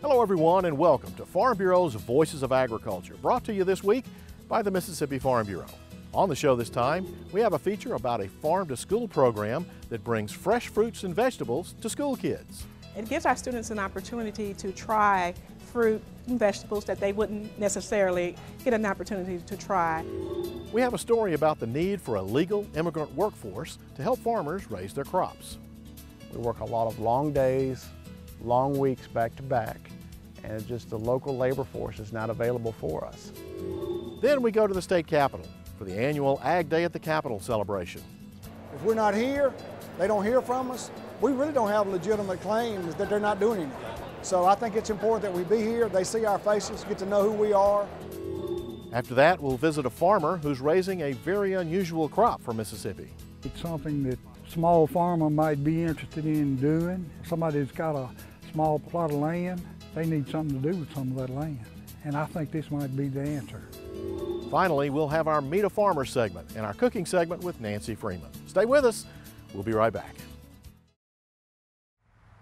Hello everyone and welcome to Farm Bureau's Voices of Agriculture, brought to you this week by the Mississippi Farm Bureau. On the show this time, we have a feature about a farm-to-school program that brings fresh fruits and vegetables to school kids. It gives our students an opportunity to try fruit and vegetables that they wouldn't necessarily get an opportunity to try. We have a story about the need for a legal immigrant workforce to help farmers raise their crops. We work a lot of long days, long weeks back to back, and just the local labor force is not available for us. Then we go to the state capitol for the annual Ag Day at the Capitol celebration. If we're not here, they don't hear from us, we really don't have legitimate claims that they're not doing anything. So I think it's important that we be here, they see our faces, get to know who we are. After that, we'll visit a farmer who's raising a very unusual crop for Mississippi. It's something that a small farmer might be interested in doing. Somebody that's got a small plot of land, they need something to do with some of that land. And I think this might be the answer. Finally, we'll have our Meet a Farmer segment and our cooking segment with Nancy Freeman. Stay with us. We'll be right back.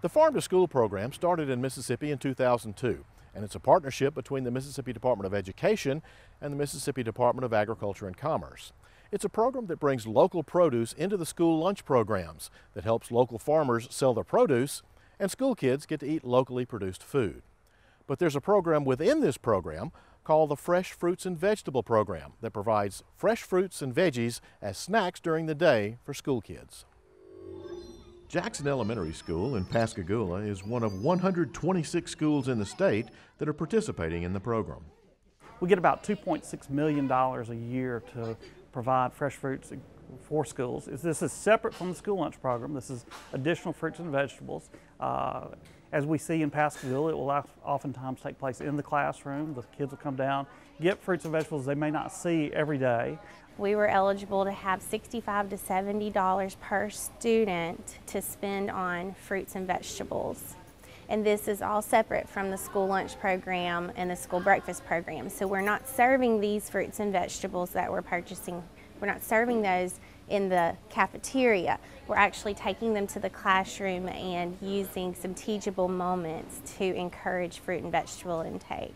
The Farm to School program started in Mississippi in 2002, and it's a partnership between the Mississippi Department of Education and the Mississippi Department of Agriculture and Commerce. It's a program that brings local produce into the school lunch programs that helps local farmers sell their produce, and school kids get to eat locally produced food. But there's a program within this program called the Fresh Fruits and Vegetable Program that provides fresh fruits and veggies as snacks during the day for school kids. Jackson Elementary School in Pascagoula is one of 126 schools in the state that are participating in the program. We get about $2.6 million a year to provide fresh fruits for schools. This is separate from the school lunch program. This is additional fruits and vegetables. As we see in Pascagoula, it will oftentimes take place in the classroom. The kids will come down, get fruits and vegetables they may not see every day. We were eligible to have $65 to $70 per student to spend on fruits and vegetables. And this is all separate from the school lunch program and the school breakfast program. So we're not serving these fruits and vegetables that we're purchasing. We're not serving those in the cafeteria. We're actually taking them to the classroom and using some teachable moments to encourage fruit and vegetable intake.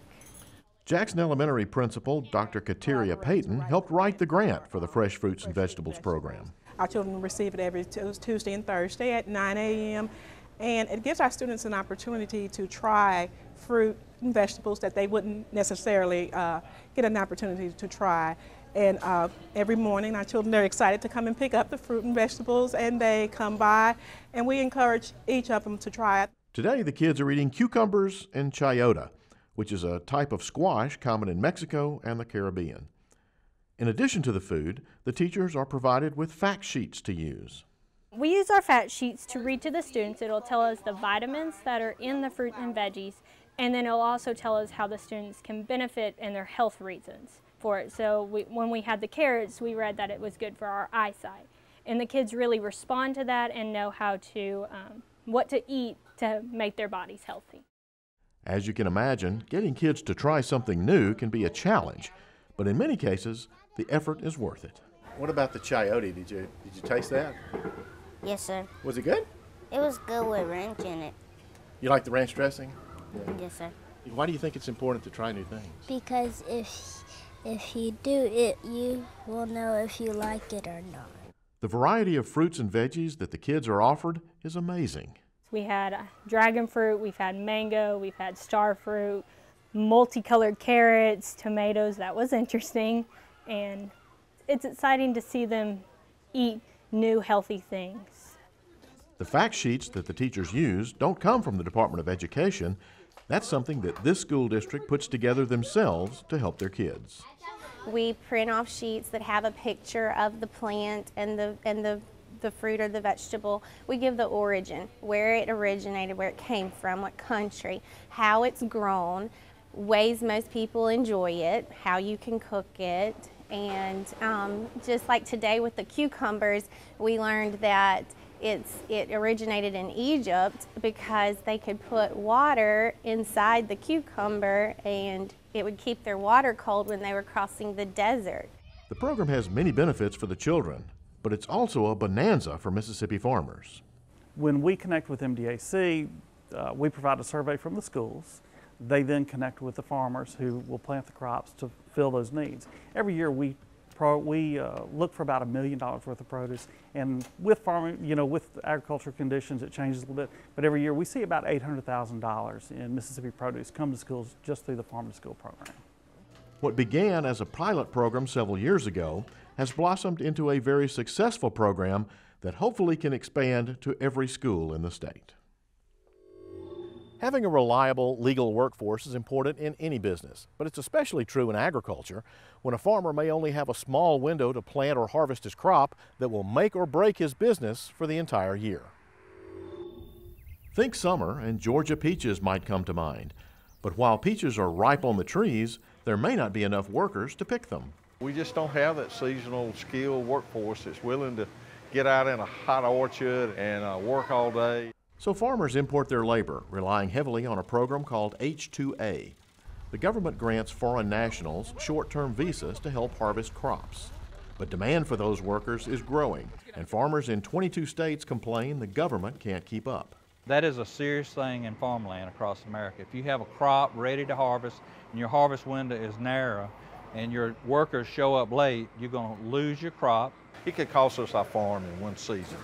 Jackson Elementary Principal Dr. Kateria Payton helped write the grant for the Fresh Fruits and Vegetables program. Our children receive it every Tuesday and Thursday at 9 a.m. and it gives our students an opportunity to try fruit and vegetables that they wouldn't necessarily get an opportunity to try. And every morning our children are excited to come and pick up the fruit and vegetables, and they come by and we encourage each of them to try it. Today the kids are eating cucumbers and chayote, which is a type of squash common in Mexico and the Caribbean. In addition to the food, the teachers are provided with fact sheets to use. We use our fact sheets to read to the students. It'll tell us the vitamins that are in the fruit and veggies, and then it'll also tell us how the students can benefit and their health reasons for it. So when we had the carrots, we read that it was good for our eyesight. And the kids really respond to that and know how to, what to eat to make their bodies healthy. As you can imagine, getting kids to try something new can be a challenge, but in many cases, the effort is worth it. What about the chayote? Did you taste that? Yes, sir. Was it good? It was good with ranch in it. You like the ranch dressing? Yes, sir. Why do you think it's important to try new things? Because if you do it, you will know if you like it or not. The variety of fruits and veggies that the kids are offered is amazing. We had dragon fruit, we've had mango, we've had star fruit, multicolored carrots, tomatoes. That was interesting, and it's exciting to see them eat new healthy things. The fact sheets that the teachers use don't come from the Department of Education. That's something that this school district puts together themselves to help their kids. We print off sheets that have a picture of the plant and the fruit or the vegetable. We give the origin, where it originated, where it came from, what country, how it's grown, ways most people enjoy it, how you can cook it, and just like today with the cucumbers, we learned that it originated in Egypt because they could put water inside the cucumber and it would keep their water cold when they were crossing the desert. The program has many benefits for the children, but it's also a bonanza for Mississippi farmers. When we connect with MDAC, we provide a survey from the schools. They then connect with the farmers who will plant the crops to fill those needs. Every year we look for about $1 million worth of produce, and with farming, with agricultural conditions, it changes a little bit. But every year we see about $800,000 in Mississippi produce come to schools just through the Farm to School program. What began as a pilot program several years ago has blossomed into a very successful program that hopefully can expand to every school in the state. Having a reliable legal workforce is important in any business, but it's especially true in agriculture when a farmer may only have a small window to plant or harvest his crop that will make or break his business for the entire year. Think summer and Georgia peaches might come to mind, but while peaches are ripe on the trees, there may not be enough workers to pick them. We just don't have that seasonal skilled workforce that's willing to get out in a hot orchard and work all day. So farmers import their labor, relying heavily on a program called H-2A. The government grants foreign nationals short-term visas to help harvest crops. But demand for those workers is growing, and farmers in 22 states complain the government can't keep up. That is a serious thing in farmland across America. If you have a crop ready to harvest and your harvest window is narrow and your workers show up late, you're going to lose your crop. It could cost us our farm in one season.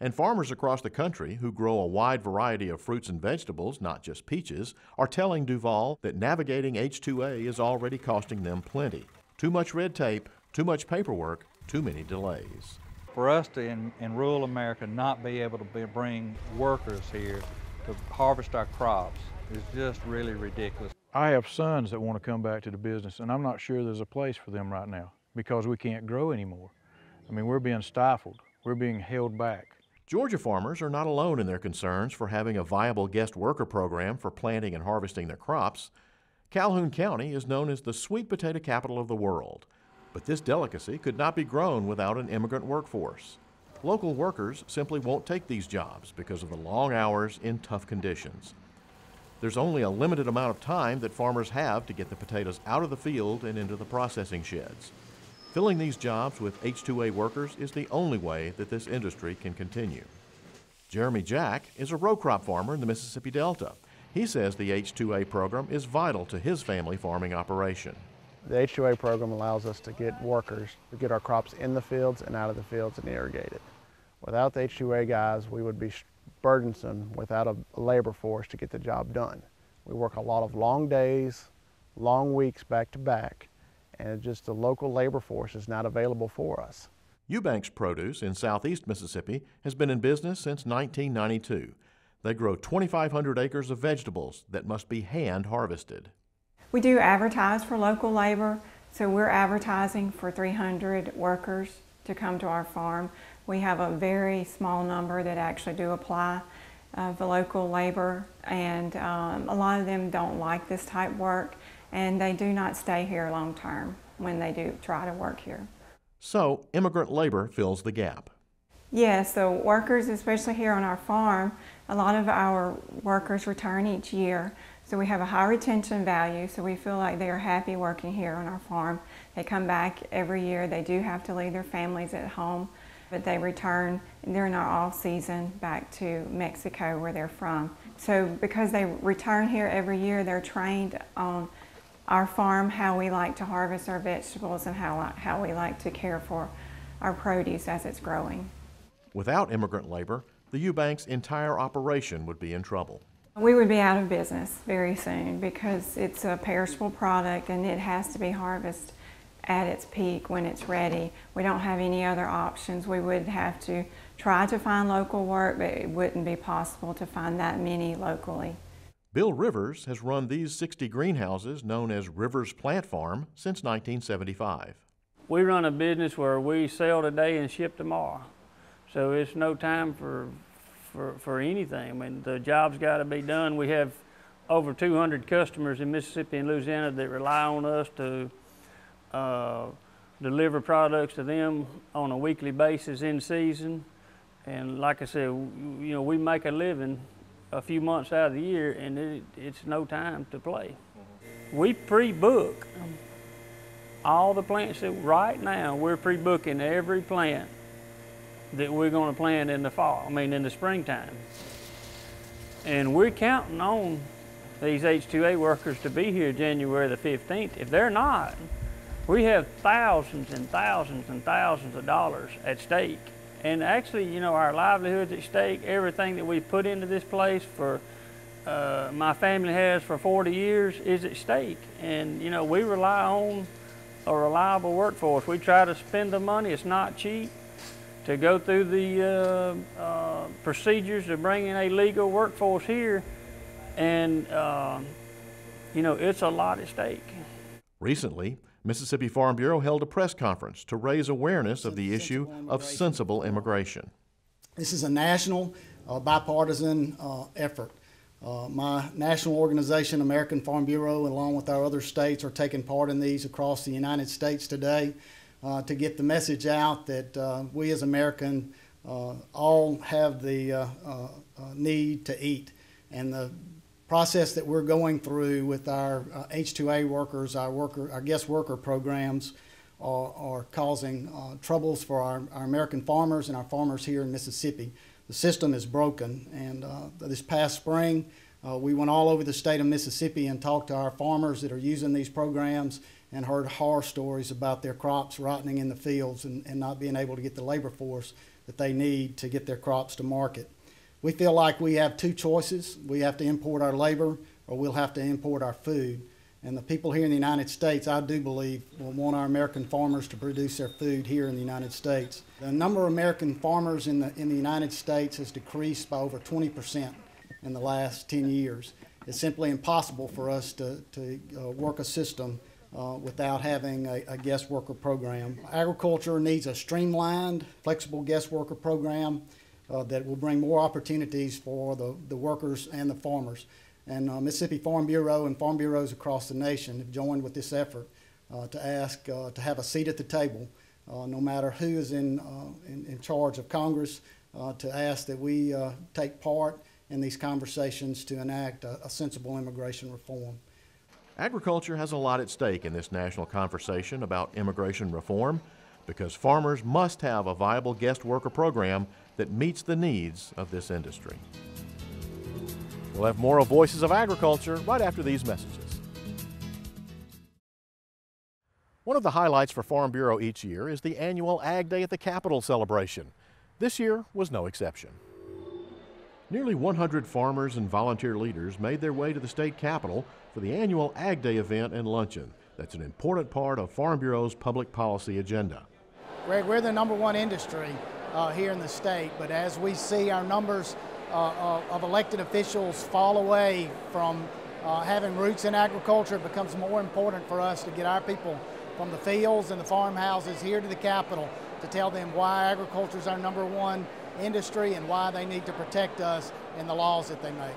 And farmers across the country who grow a wide variety of fruits and vegetables, not just peaches, are telling Duval that navigating H-2A is already costing them plenty. Too much red tape, too much paperwork, too many delays. For us to, in rural America, not be able to bring workers here to harvest our crops is just really ridiculous. I have sons that want to come back to the business, and I'm not sure there's a place for them right now because we can't grow anymore. I mean, we're being stifled. We're being held back. Georgia farmers are not alone in their concerns for having a viable guest worker program for planting and harvesting their crops. Calhoun County is known as the sweet potato capital of the world, but this delicacy could not be grown without an immigrant workforce. Local workers simply won't take these jobs because of the long hours in tough conditions. There's only a limited amount of time that farmers have to get the potatoes out of the field and into the processing sheds. Filling these jobs with H-2A workers is the only way that this industry can continue. Jeremy Jack is a row crop farmer in the Mississippi Delta. He says the H-2A program is vital to his family farming operation. The H-2A program allows us to get workers to get our crops in the fields and out of the fields and irrigated. Without the H-2A guys, we would be burdensome without a labor force to get the job done. We work a lot of long days, long weeks back to back, and just the local labor force is not available for us. Eubanks Produce in southeast Mississippi has been in business since 1992. They grow 2,500 acres of vegetables that must be hand harvested. We do advertise for local labor, so we're advertising for 300 workers to come to our farm. We have a very small number that actually do apply for local labor, and a lot of them don't like this type work, and they do not stay here long term when they do try to work here. So immigrant labor fills the gap. Yes, the workers, especially here on our farm, a lot of our workers return each year. So we have a high retention value, so we feel like they are happy working here on our farm. They come back every year. They do have to leave their families at home, but they return during our off season back to Mexico where they're from. So because they return here every year, they're trained on our farm, how we like to harvest our vegetables and how we like to care for our produce as it's growing. Without immigrant labor, the Eubanks' entire operation would be in trouble. We would be out of business very soon because it's a perishable product and it has to be harvested at its peak when it's ready. We don't have any other options. We would have to try to find local work, but it wouldn't be possible to find that many locally. Bill Rivers has run these 60 greenhouses known as Rivers Plant Farm since 1975. We run a business where we sell today and ship tomorrow. So it's no time for anything. I mean, the job's got to be done. We have over 200 customers in Mississippi and Louisiana that rely on us to deliver products to them on a weekly basis in season. And like I said, we make a living a few months out of the year, and it's no time to play. We pre-book all the plants that right now we're pre-booking every plant that we're going to plant in the fall, in the springtime. And we're counting on these H2A workers to be here January the 15th. If they're not, we have thousands and thousands and thousands of dollars at stake. And actually, you know, our livelihood's at stake. Everything that we put into this place for my family has for 40 years is at stake. And, you know, we rely on a reliable workforce. We try to spend the money. It's not cheap to go through the procedures to bring in a legal workforce here. And, you know, it's a lot at stake. Recently, Mississippi Farm Bureau held a press conference to raise awareness of the issue of sensible immigration. This is a national, bipartisan effort. My national organization, American Farm Bureau, along with our other states, are taking part in these across the United States today to get the message out that we as Americans all have the need to eat. And the process that we're going through with our H2A workers, our guest worker programs, are causing troubles for our American farmers and our farmers here in Mississippi. The system is broken, and this past spring we went all over the state of Mississippi and talked to our farmers that are using these programs and heard horror stories about their crops rotting in the fields and not being able to get the labor force that they need to get their crops to market. We feel like we have two choices. We have to import our labor, or we'll have to import our food. And the people here in the United States, I do believe, will want our American farmers to produce their food here in the United States. The number of American farmers in the United States has decreased by over 20% in the last 10 years. It's simply impossible for us to work a system without having a guest worker program. Agriculture needs a streamlined, flexible guest worker program that will bring more opportunities for the workers and the farmers. And Mississippi Farm Bureau and farm bureaus across the nation have joined with this effort to ask to have a seat at the table, no matter who is in charge of Congress, to ask that we take part in these conversations to enact a sensible immigration reform. Agriculture has a lot at stake in this national conversation about immigration reform because farmers must have a viable guest worker program that meets the needs of this industry. We'll have more of Voices of Agriculture right after these messages. One of the highlights for Farm Bureau each year is the annual Ag Day at the Capitol celebration. This year was no exception. Nearly 100 farmers and volunteer leaders made their way to the state capitol for the annual Ag Day event and luncheon. That's an important part of Farm Bureau's public policy agenda. Greg, we're the #1 industry here in the state, but as we see our numbers of elected officials fall away from having roots in agriculture, it becomes more important for us to get our people from the fields and the farmhouses here to the Capitol to tell them why agriculture is our #1 industry and why they need to protect us in the laws that they make.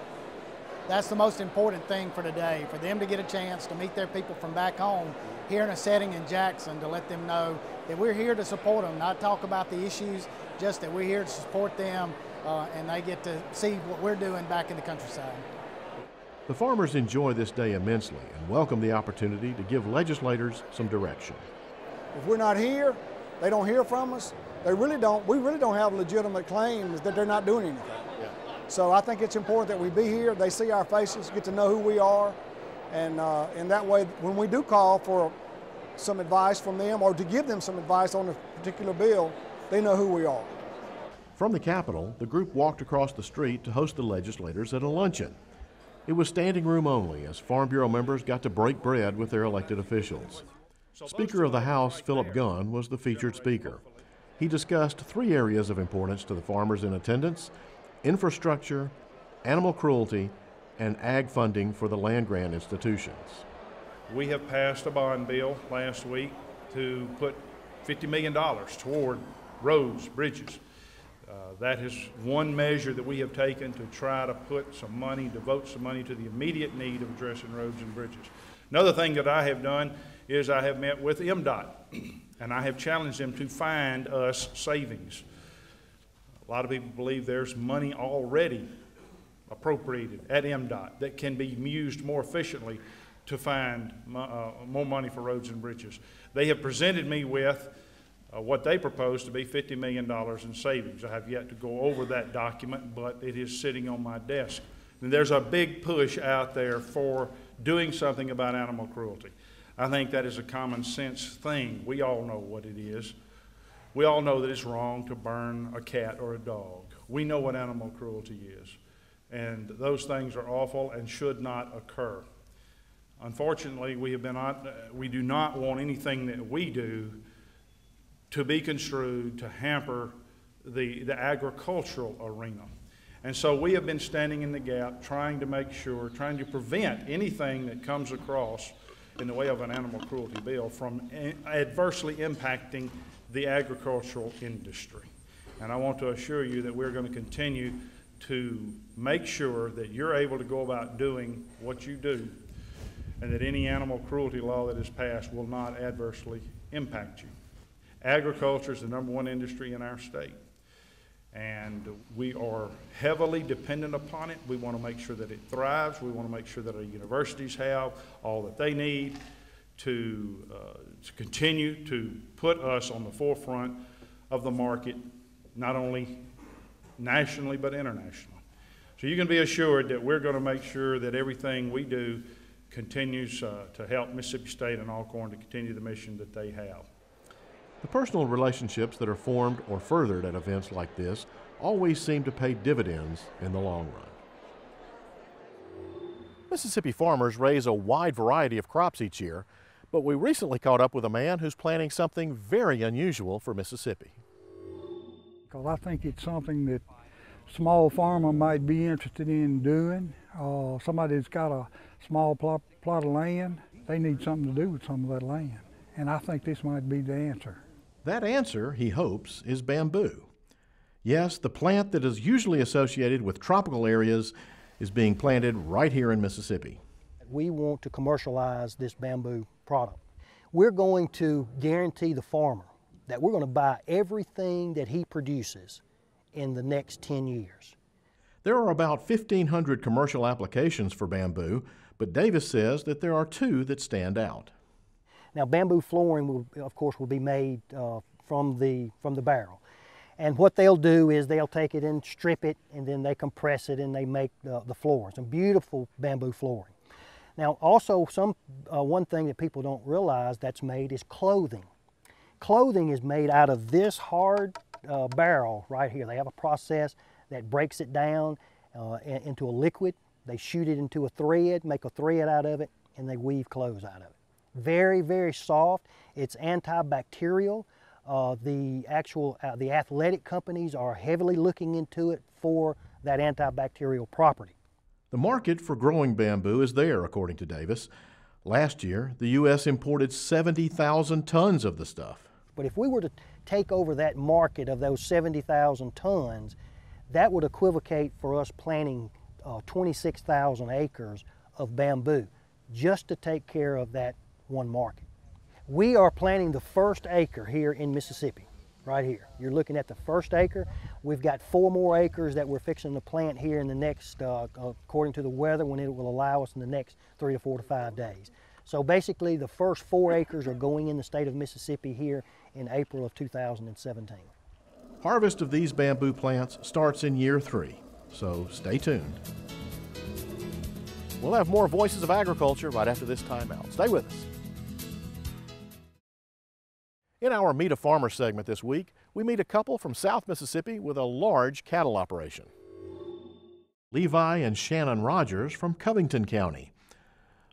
That's the most important thing for today, for them to get a chance to meet their people from back home here in a setting in Jackson, to let them know that we're here to support them, not talk about the issues, just that we're here to support them and they get to see what we're doing back in the countryside. The farmers enjoy this day immensely and welcome the opportunity to give legislators some direction. If we're not here, they don't hear from us. We really don't have legitimate claims that they're not doing anything. Yeah. So I think it's important that we be here, they see our faces, get to know who we are, and in that way, when we do call for some advice from them or to give them some advice on a particular bill, they know who we are. From the Capitol, the group walked across the street to host the legislators at a luncheon. It was standing room only as Farm Bureau members got to break bread with their elected officials. Speaker of the House, Philip Gunn, was the featured speaker. He discussed 3 areas of importance to the farmers in attendance: infrastructure, animal cruelty, and ag funding for the land-grant institutions. We have passed a bond bill last week to put $50 million toward roads, bridges. That is one measure that we have taken to try to put some money, devote some money to the immediate need of addressing roads and bridges. Another thing that I have done is I have met with MDOT and I have challenged them to find us savings. A lot of people believe there's money already appropriated at MDOT that can be used more efficiently to find more money for roads and bridges. They have presented me with what they propose to be $50 million in savings. I have yet to go over that document, but it is sitting on my desk. And there's a big push out there for doing something about animal cruelty. I think that is a common sense thing. We all know what it is. We all know that it's wrong to burn a cat or a dog. We know what animal cruelty is. And those things are awful and should not occur. Unfortunately, we do not want anything that we do to be construed to hamper the agricultural arena. And so we have been standing in the gap, trying to make sure, trying to prevent anything that comes across in the way of an animal cruelty bill from adversely impacting the agricultural industry. And I want to assure you that we're going to continue to make sure that you're able to go about doing what you do, and that any animal cruelty law that is passed will not adversely impact you. Agriculture is the #1 industry in our state, and we are heavily dependent upon it. We want to make sure that it thrives. We want to make sure that our universities have all that they need to continue to put us on the forefront of the market, not only nationally but internationally. So you can be assured that we're going to make sure that everything we do continues to help Mississippi State and Alcorn to continue the mission that they have. The personal relationships that are formed or furthered at events like this always seem to pay dividends in the long run. Mississippi farmers raise a wide variety of crops each year, but we recently caught up with a man who's planning something very unusual for Mississippi. Because I think it's something that small farmer might be interested in doing. Somebody that's got a small plot of land, they need something to do with some of that land. And I think this might be the answer. That answer, he hopes, is bamboo. Yes, the plant that is usually associated with tropical areas is being planted right here in Mississippi. We want to commercialize this bamboo product. We're going to guarantee the farmer that we're going to buy everything that he produces in the next 10 years. There are about 1,500 commercial applications for bamboo, but Davis says that there are 2 that stand out. Now, bamboo flooring, will, of course, will be made from the barrel. And what they'll do is they'll take it and strip it, and then they compress it and they make the floors, some beautiful bamboo flooring. Now, also, one thing that people don't realize that's made is clothing. Clothing is made out of this hard barrel right here. They have a process that breaks it down into a liquid. They shoot it into a thread, make a thread out of it, and they weave clothes out of it. Very, very soft. It's antibacterial. The athletic companies are heavily looking into it for that antibacterial property. The market for growing bamboo is there, according to Davis. Last year, the U.S. imported 70,000 tons of the stuff. But if we were to take over that market of those 70,000 tons, that would equivocate for us planting 26,000 acres of bamboo just to take care of that one market. We are planting the first acre here in Mississippi, right here. You're looking at the first acre. We've got 4 more acres that we're fixing to plant here in the next, according to the weather, when it will allow us in the next 3 to 4 to 5 days. So basically the first 4 acres are going in the state of Mississippi here in April of 2017. Harvest of these bamboo plants starts in year 3, so stay tuned. We'll have more Voices of Agriculture right after this timeout. Stay with us. In our Meet a Farmer segment this week, we meet a couple from South Mississippi with a large cattle operation. Levi and Shannon Rogers from Covington County.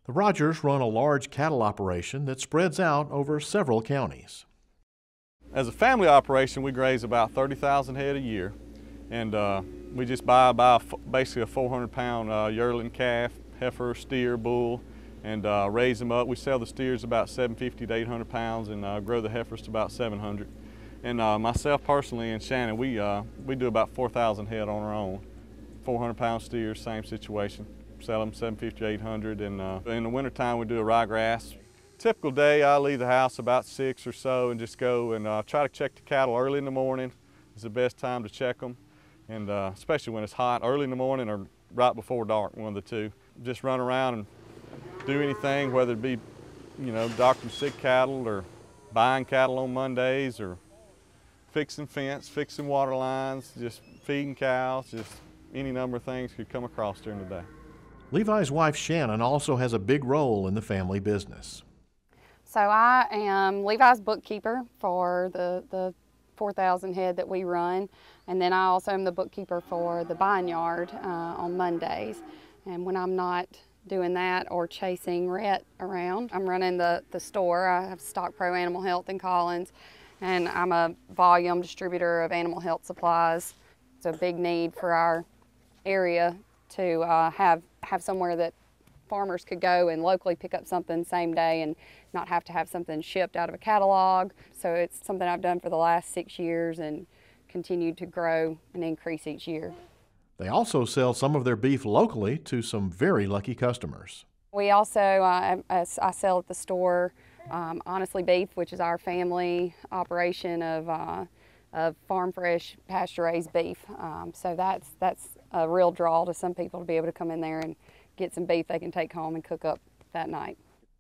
The Rogers run a large cattle operation that spreads out over several counties. As a family operation, we graze about 30,000 head a year, and we just buy basically a 400-pound yearling calf, heifer, steer, bull, and raise them up. We sell the steers about 750 to 800 pounds and grow the heifers to about 700. And myself personally and Shannon, we do about 4,000 head on our own. 400-pound steers, same situation. Sell them 750 to 800, and in the wintertime we do a ryegrass. Typical day, I leave the house about 6 or so and just go and try to check the cattle early in the morning. It's the best time to check them, and especially when it's hot, early in the morning or right before dark, one of the two. Just run around and do anything, whether it be, doctoring sick cattle or buying cattle on Mondays or fixing fence, fixing water lines, just feeding cows, just any number of things could come across during the day. Levi's wife Shannon also has a big role in the family business. So I am Levi's bookkeeper for the 4,000 head that we run, and then I also am the bookkeeper for the buying yard on Mondays. And when I'm not doing that or chasing Rhett around, I'm running the store. I have Stock Pro Animal Health in Collins, and I'm a volume distributor of animal health supplies. It's a big need for our area to have somewhere that farmers could go and locally pick up something same day and not have to have something shipped out of a catalog. So it's something I've done for the last 6 years and continued to grow and increase each year. They also sell some of their beef locally to some very lucky customers. We also, I sell at the store Honestly Beef, which is our family operation of farm fresh pasture raised beef. So that's a real draw to some people to be able to come in there and get some beef they can take home and cook up that night.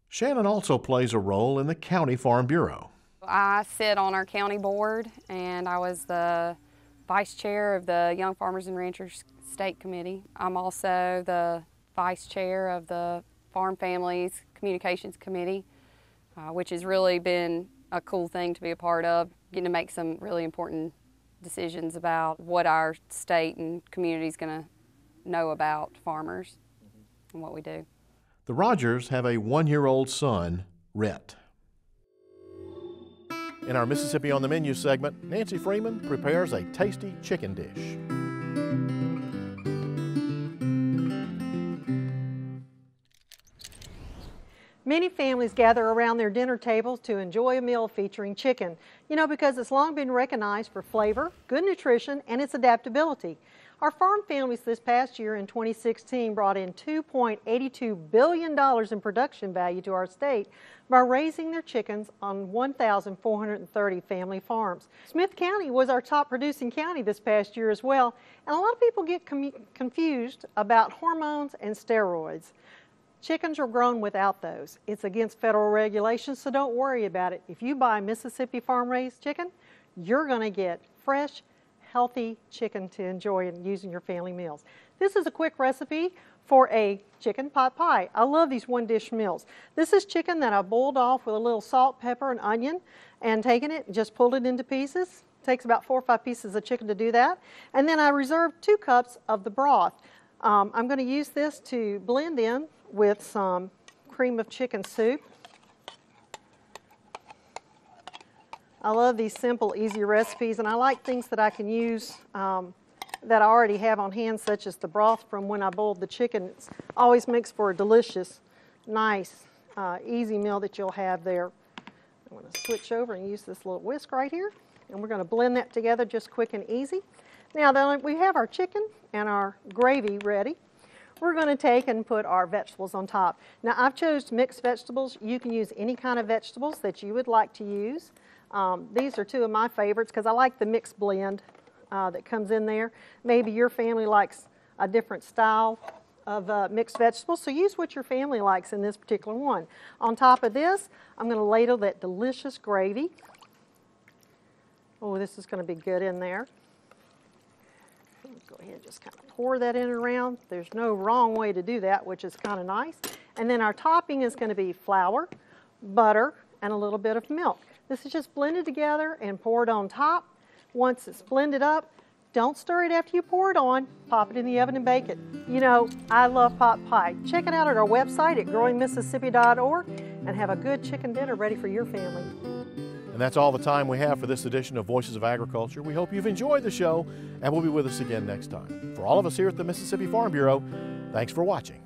Shannon also plays a role in the County Farm Bureau. I sit on our county board, and I was the vice chair of the Young Farmers and Ranchers State Committee. I'm also the vice chair of the Farm Families Communications Committee, which has really been a cool thing to be a part of, getting to make some really important decisions about what our state and community is going to know about farmers and what we do. The Rogers have a 1-year-old son, Rhett. In our Mississippi on the Menu segment, Nancy Freeman prepares a tasty chicken dish. Many families gather around their dinner tables to enjoy a meal featuring chicken, because it's long been recognized for flavor, good nutrition, and its adaptability. Our farm families this past year in 2016 brought in $2.82 billion in production value to our state by raising their chickens on 1,430 family farms. Smith County was our top producing county this past year as well, and a lot of people get confused about hormones and steroids. Chickens are grown without those. It's against federal regulations, so don't worry about it. If you buy Mississippi farm-raised chicken, you're going to get fresh, healthy chicken to enjoy and use in your family meals. This is a quick recipe for a chicken pot pie. I love these one-dish meals. This is chicken that I boiled off with a little salt, pepper, and onion, and taken it and just pulled it into pieces. It takes about 4 or 5 pieces of chicken to do that. And then I reserved 2 cups of the broth. I'm going to use this to blend in with some cream of chicken soup. I love these simple, easy recipes, and I like things that I can use that I already have on hand, such as the broth from when I boiled the chicken. It always makes for a delicious, nice, easy meal that you'll have there. I'm going to switch over and use this little whisk right here, and we're going to blend that together just quick and easy. Now that we have our chicken and our gravy ready, we're going to take and put our vegetables on top. Now I've chosen mixed vegetables. You can use any kind of vegetables that you would like to use. These are 2 of my favorites because I like the mixed blend that comes in there. Maybe your family likes a different style of mixed vegetables, so use what your family likes in this particular one. On top of this, I'm going to ladle that delicious gravy. Oh, this is going to be good in there. Go ahead and just kind of pour that in and around. There's no wrong way to do that, which is kind of nice. And then our topping is going to be flour, butter, and a little bit of milk. This is just blended together and poured on top. Once it's blended up, don't stir it after you pour it on. Pop it in the oven and bake it. I love pot pie. Check it out at our website at growingmississippi.org and have a good chicken dinner ready for your family. And that's all the time we have for this edition of Voices of Agriculture. We hope you've enjoyed the show, and we'll be with us again next time. For all of us here at the Mississippi Farm Bureau, thanks for watching.